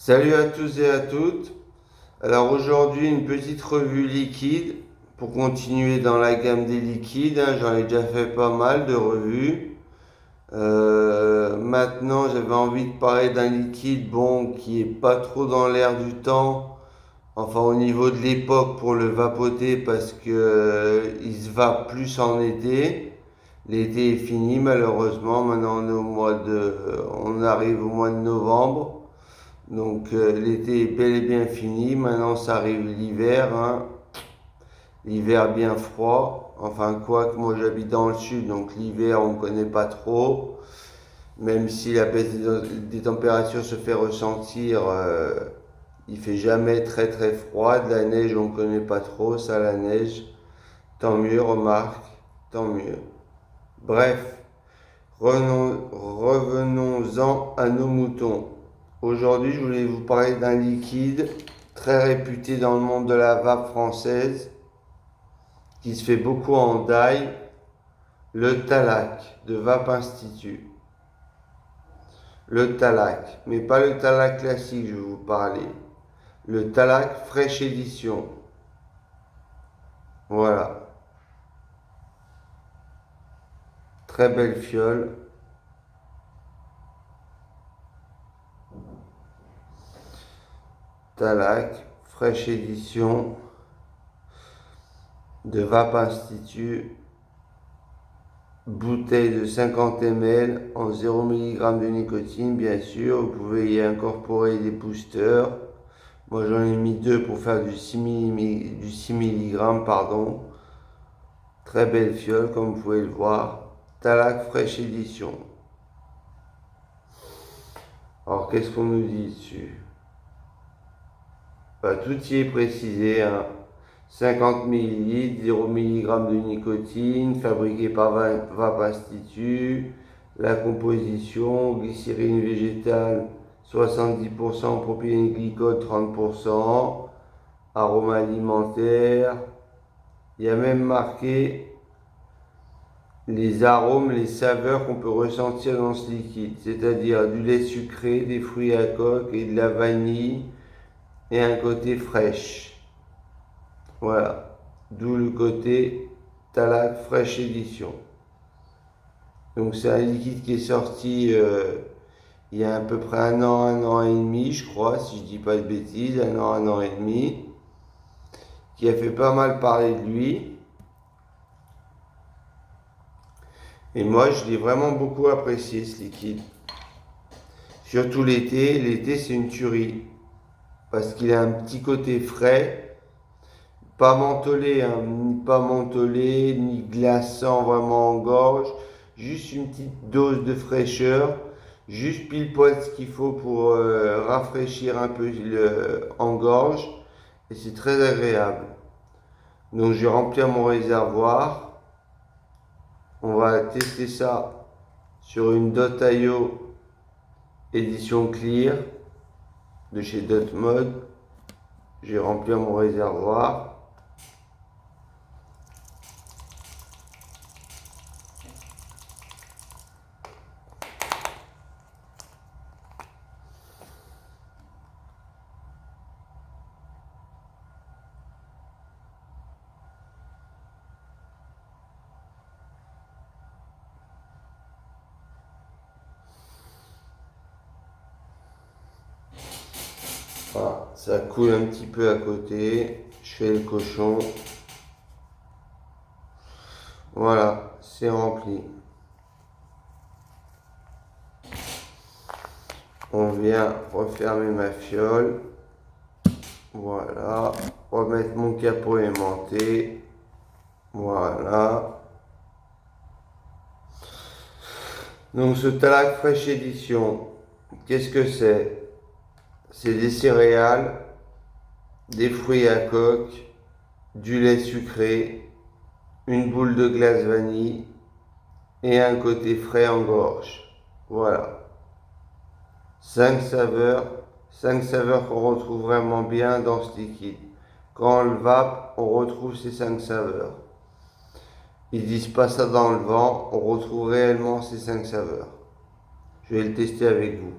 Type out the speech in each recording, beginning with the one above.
Salut à tous et à toutes. Alors aujourd'hui une petite revue liquide pour continuer dans la gamme des liquides. J'en ai déjà fait pas mal de revues. Maintenant j'avais envie de parler d'un liquide qui est pas trop dans l'air du temps. Enfin au niveau de l'époque pour le vapoter parce que il se va plus en été. L'été est fini malheureusement. Maintenant on arrive au mois de novembre. Donc l'été est bel et bien fini, maintenant ça arrive l'hiver, l'hiver bien froid. Enfin quoi que moi j'habite dans le sud, donc l'hiver on ne connaît pas trop. Même si la baisse des températures se fait ressentir, il fait jamais très très froid. De la neige on ne connaît pas trop, ça la neige. Tant mieux, remarque, tant mieux. Bref, revenons-en à nos moutons. Aujourd'hui, je voulais vous parler d'un liquide très réputé dans le monde de la vape française, qui se fait beaucoup en die, le Talac de Vape Institut. Le Talac, mais pas le Talac classique, je vais vous parler. Le Talac Fresh Edition. Voilà. Très belle fiole. Talac Fresh Edition de Vape Institut. Bouteille de 50 ml en 0 mg de nicotine, bien sûr. Vous pouvez y incorporer des boosters. Moi, j'en ai mis deux pour faire du 6 mg, pardon. Très belle fiole, comme vous pouvez le voir. Talac Fresh Edition. Alors, qu'est-ce qu'on nous dit dessus? Tout y est précisé. 50 ml, 0 mg de nicotine, fabriqué par Vape Institut. La composition, glycérine végétale 70%, propylène glycol 30%, arôme alimentaire. Il y a même marqué les arômes, les saveurs qu'on peut ressentir dans ce liquide, c'est-à-dire du lait sucré, des fruits à coque et de la vanille et un côté fraîche. Voilà, d'où le côté Talac Fresh Edition. Donc c'est un liquide qui est sorti il y a à peu près un an et demi, je crois, si je dis pas de bêtises, un an et demi, qui a fait pas mal parler de lui. Et moi, je l'ai vraiment beaucoup apprécié, ce liquide. Surtout l'été. L'été, c'est une tuerie. Parce qu'il a un petit côté frais, pas mentholé, ni glaçant vraiment en gorge. Juste une petite dose de fraîcheur. Juste pile poil ce qu'il faut pour rafraîchir un peu en gorge. Et c'est très agréable. Donc je vais remplir mon réservoir. On va tester ça sur une Dot.io édition Clear de chez Dotmod. Je vais remplir mon réservoir. Voilà, ça coule un petit peu à côté. Je fais le cochon. Voilà, c'est rempli. On vient refermer ma fiole. Voilà, remettre mon capot aimanté. Voilà. Donc ce Talac Fresh Edition, qu'est-ce que c'est? C'est des céréales, des fruits à coque, du lait sucré, une boule de glace vanille et un côté frais en gorge. Voilà. 5 saveurs qu'on retrouve vraiment bien dans ce liquide. Quand on le vape, on retrouve ces 5 saveurs. Ils disent pas ça dans le vent, on retrouve réellement ces 5 saveurs. Je vais le tester avec vous.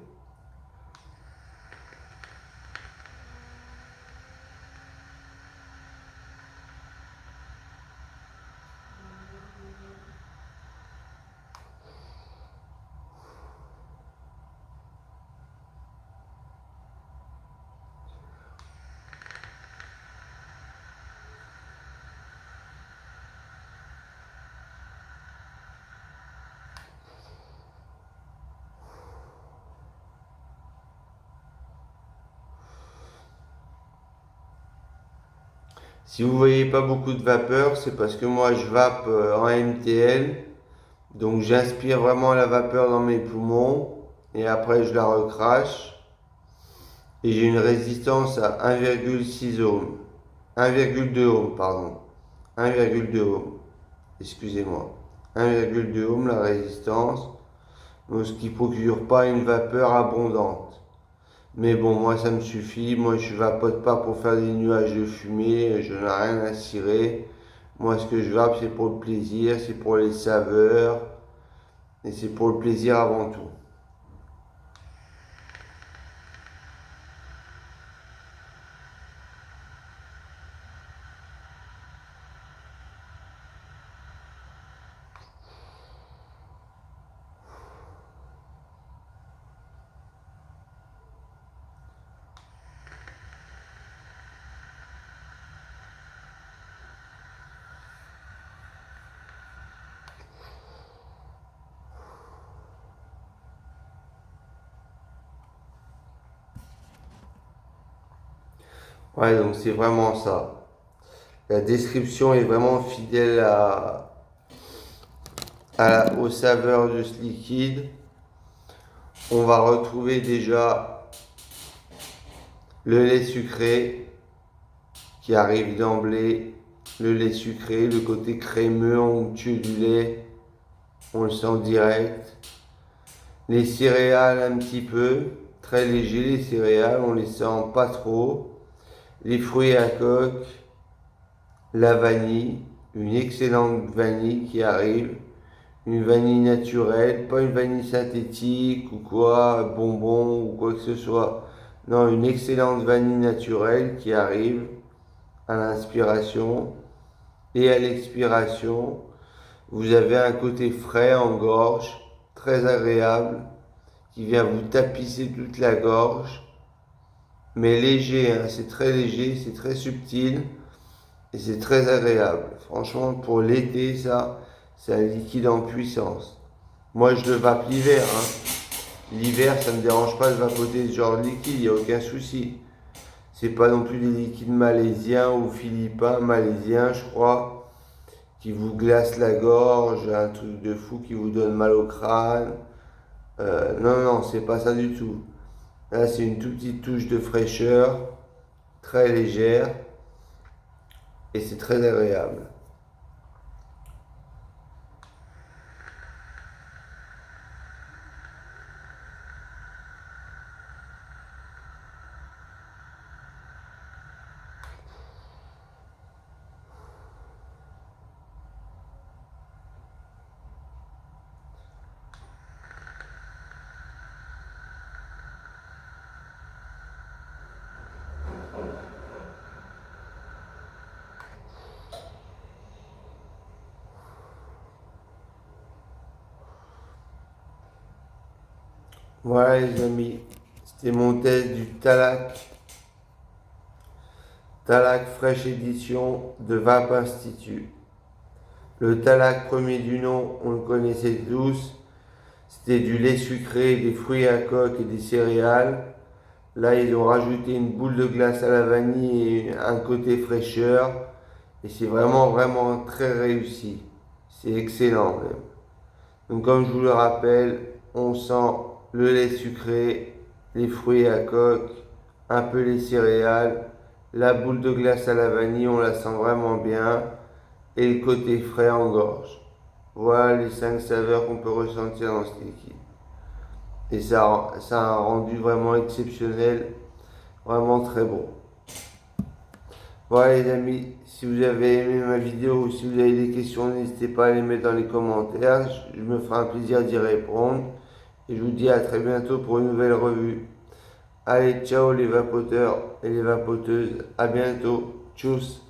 Si vous voyez pas beaucoup de vapeur, c'est parce que moi je vape en MTL. Donc j'inspire vraiment la vapeur dans mes poumons et après je la recrache. Et j'ai une résistance à 1,6 ohms. 1,2 ohms, pardon. 1,2 ohms. Excusez-moi. 1,2 ohms la résistance. Donc ce qui procure pas une vapeur abondante. Mais bon, moi ça me suffit. Moi je vapote pas pour faire des nuages de fumée. Je n'ai rien à cirer. Moi ce que je vape c'est pour le plaisir, c'est pour les saveurs. Et c'est pour le plaisir avant tout. Ouais, donc c'est vraiment ça. La description est vraiment fidèle aux saveurs de ce liquide. On va retrouver déjà le lait sucré qui arrive d'emblée. Le lait sucré, le côté crémeux, onctueux du lait, on le sent direct. Les céréales un petit peu, très léger les céréales, on les sent pas trop. Les fruits à coque, la vanille, une excellente vanille qui arrive. Une vanille naturelle, pas une vanille synthétique ou quoi, bonbon ou quoi que ce soit. Non, une excellente vanille naturelle qui arrive à l'inspiration et à l'expiration. Vous avez un côté frais en gorge, très agréable, qui vient vous tapisser toute la gorge, mais léger, hein, c'est très léger, c'est très subtil et c'est très agréable. Franchement, pour l'été, ça, c'est un liquide en puissance. Moi, je le vape l'hiver. L'hiver, ça ne me dérange pas de vapoter ce genre de liquide, il n'y a aucun souci. C'est pas non plus des liquides malaisiens ou philippins, malaisiens, je crois, qui vous glacent la gorge, un truc de fou qui vous donne mal au crâne. Non, non, c'est pas ça du tout. Là, c'est une toute petite touche de fraîcheur, très légère, et c'est très agréable. Voilà les amis, c'était mon test du Talac Fresh Edition de Vape Institute. Le Talac premier du nom, on le connaissait tous, c'était du lait sucré, des fruits à coque et des céréales. Là, ils ont rajouté une boule de glace à la vanille et un côté fraîcheur. Et c'est vraiment, vraiment très réussi. C'est excellent même. Donc comme je vous le rappelle, on sent le lait sucré, les fruits à coque, un peu les céréales, la boule de glace à la vanille, on la sent vraiment bien, et le côté frais en gorge. Voilà les 5 saveurs qu'on peut ressentir dans ce liquide. Et ça a un rendu vraiment exceptionnel, vraiment très bon. Voilà les amis, si vous avez aimé ma vidéo ou si vous avez des questions, n'hésitez pas à les mettre dans les commentaires. Je me ferai un plaisir d'y répondre. Et je vous dis à très bientôt pour une nouvelle revue. Allez, ciao les vapoteurs et les vapoteuses. À bientôt. Tchuss.